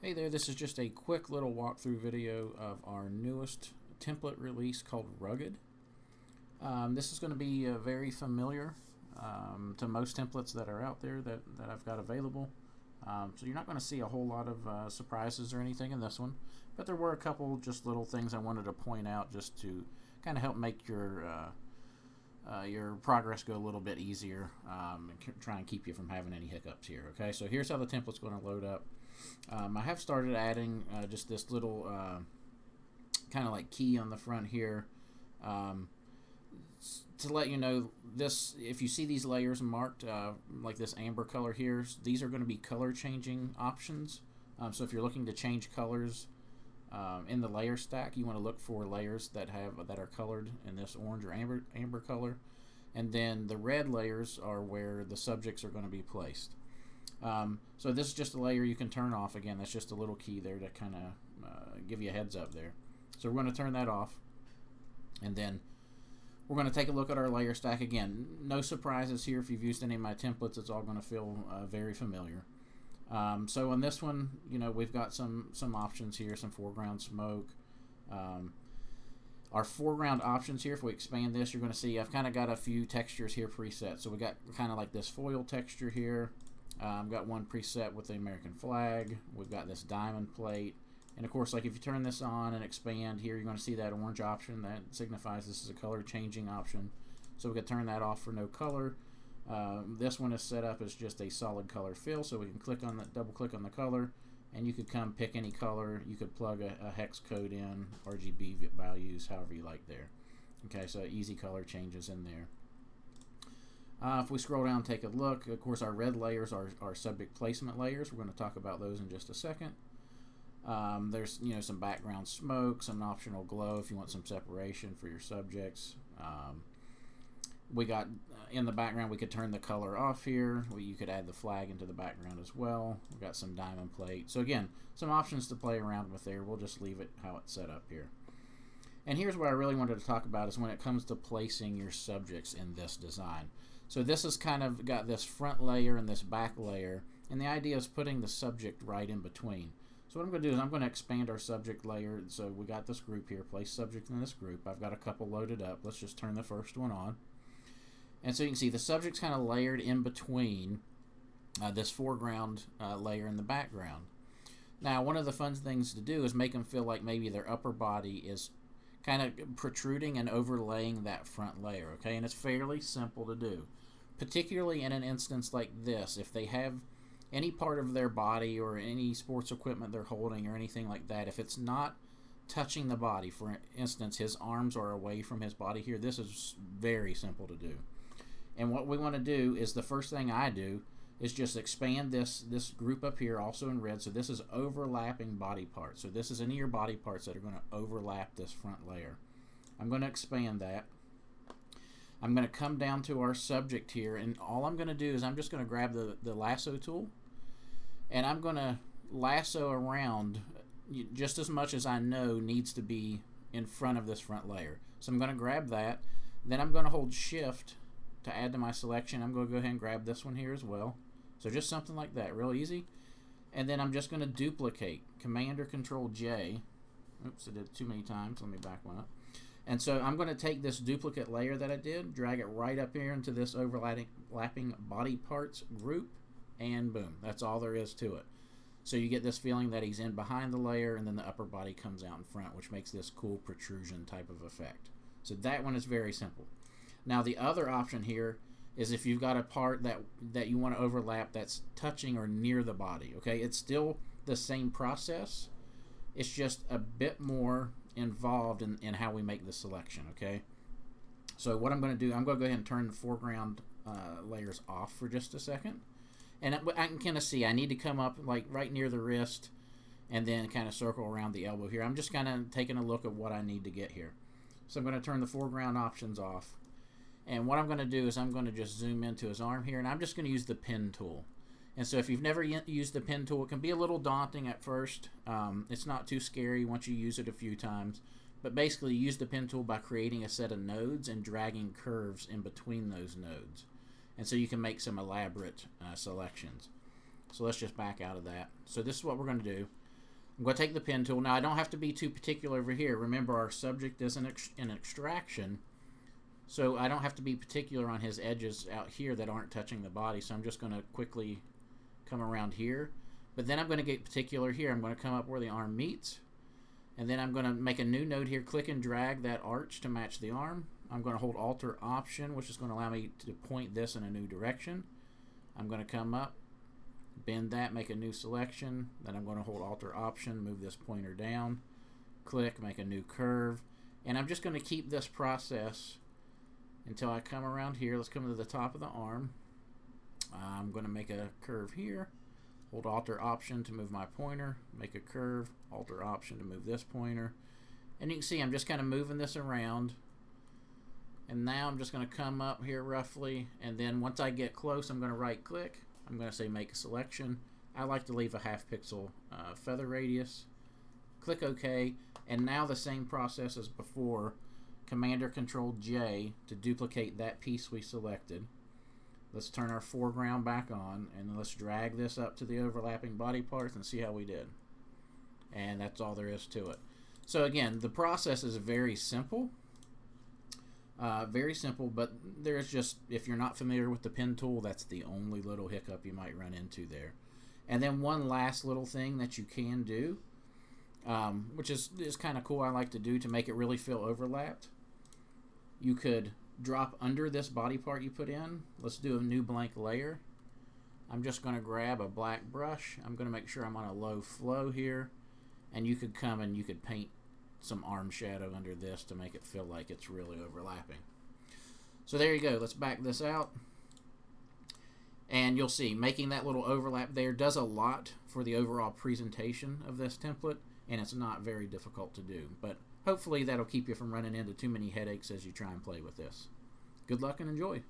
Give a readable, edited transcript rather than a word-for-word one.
Hey there, this is just a quick little walkthrough video of our newest template release called Rugged. This is going to be very familiar to most templates that are out there that I've got available. So you're not going to see a whole lot of surprises or anything in this one, but there were a couple just little things I wanted to point out just to kind of help make your progress go a little bit easier and try and keep you from having any hiccups here. Okay, so here's how the template's going to load up. I have started adding just this little kind of like key on the front here to let you know this. If you see these layers marked like this amber color here, these are going to be color changing options. So if you're looking to change colors in the layer stack, you want to look for layers that are colored in this orange or amber color, and then the red layers are where the subjects are going to be placed. So this is just a layer you can turn off. Again, that's just a little key there to kind of give you a heads up there. So we're going to turn that off, and then we're going to take a look at our layer stack. Again, no surprises here. If you've used any of my templates, it's all going to feel very familiar. So on this one, you know, we've got some options here, some foreground smoke. Our foreground options here, if we expand this, you're going to see I've kind of got a few textures here preset. So we got kind of like this foil texture here. I've got one preset with the American flag. We've got this diamond plate. And of course, like if you turn this on and expand here, you're going to see that orange option. That signifies this is a color changing option. So we can turn that off for no color. This one is set up as just a solid color fill, so we can click on that, double click on the color, and you could come pick any color. You could plug a hex code in, RGB values, however you like there. Okay, so easy color changes in there. If we scroll down and take a look, of course our red layers are subject placement layers. We're going to talk about those in just a second. There's some background smoke, some optional glow if you want some separation for your subjects. We got in the background, we could turn the color off here. You could add the flag into the background as well. We've got some diamond plate. So again, some options to play around with there. We'll just leave it how it's set up here. And here's what I really wanted to talk about is when it comes to placing your subjects in this design. So this has kind of got this front layer and this back layer, and the idea is putting the subject right in between. So what I'm going to do is I'm going to expand our subject layer. So we got this group here, place subject in this group. I've got a couple loaded up. Let's just turn the first one on. And so you can see the subject's kind of layered in between this foreground layer and the background. Now, one of the fun things to do is make them feel like maybe their upper body is kind of protruding and overlaying that front layer, okay? And it's fairly simple to do, particularly in an instance like this. If they have any part of their body or any sports equipment they're holding or anything like that, if it's not touching the body, for instance, his arms are away from his body here, this is very simple to do. And what we want to do is the first thing I do is just expand this group up here, also in red. So this is overlapping body parts. So this is any of your body parts that are going to overlap this front layer. I'm going to expand that. I'm going to come down to our subject here, and all I'm going to do is I'm just going to grab the lasso tool, and I'm going to lasso around just as much as I know needs to be in front of this front layer. So I'm going to grab that. Then I'm going to hold Shift to add to my selection. I'm going to go ahead and grab this one here as well. So just something like that, real easy. And then I'm just going to duplicate, Command or Control J. Oops, I did it too many times. Let me back one up. And so I'm going to take this duplicate layer that I did, drag it right up here into this overlapping body parts group, and boom, that's all there is to it. So you get this feeling that he's in behind the layer, and then the upper body comes out in front, which makes this cool protrusion type of effect. So that one is very simple. Now the other option here is if you've got a part that you want to overlap that's touching or near the body, okay? It's still the same process. It's just a bit more involved in how we make the selection, okay? So what I'm going to do, I'm going to go ahead and turn the foreground layers off for just a second. And I can kind of see I need to come up like right near the wrist and then kind of circle around the elbow here. I'm just kind of taking a look at what I need to get here. So I'm going to turn the foreground options off. And what I'm going to do is I'm going to just zoom into his arm here, and I'm just going to use the pen tool. And so if you've never used the pen tool, it can be a little daunting at first. It's not too scary once you use it a few times. But basically, you use the pen tool by creating a set of nodes and dragging curves in between those nodes. And so you can make some elaborate selections. So let's just back out of that. So this is what we're going to do. I'm going to take the pen tool. Now, I don't have to be too particular over here. Remember, our subject is an extraction, so I don't have to be particular on his edges out here that aren't touching the body. So I'm just going to quickly come around here. But then I'm going to get particular here. I'm going to come up where the arm meets. And then I'm going to make a new node here, click and drag that arch to match the arm. I'm going to hold Alt-Option, which is going to allow me to point this in a new direction. I'm going to come up, bend that, make a new selection. Then I'm going to hold Alt-Option, move this pointer down, click, make a new curve. And I'm just going to keep this process until I come around here. Let's come to the top of the arm. I'm going to make a curve here. Hold Alt-Option to move my pointer, make a curve, Alt-Option to move this pointer. And you can see I'm just kind of moving this around. And now I'm just going to come up here roughly, and then once I get close, I'm going to right click. I'm going to say make a selection. I like to leave a 0.5 pixel feather radius. Click OK, and now the same process as before. Command or Control J to duplicate that piece we selected. Let's turn our foreground back on, and let's drag this up to the overlapping body parts and see how we did. And that's all there is to it. So again, the process is very simple. But there's just, if you're not familiar with the pen tool, that's the only little hiccup you might run into there. And then one last little thing that you can do, which is kind of cool, I like to do to make it really feel overlapped. You could drop under this body part you put in. Let's do a new blank layer. I'm just going to grab a black brush. I'm going to make sure I'm on a low flow here, and you could come and you could paint some arm shadow under this to make it feel like it's really overlapping. So there you go. Let's back this out, and you'll see making that little overlap there does a lot for the overall presentation of this template, and it's not very difficult to do, but hopefully that'll keep you from running into too many headaches as you try and play with this. Good luck and enjoy.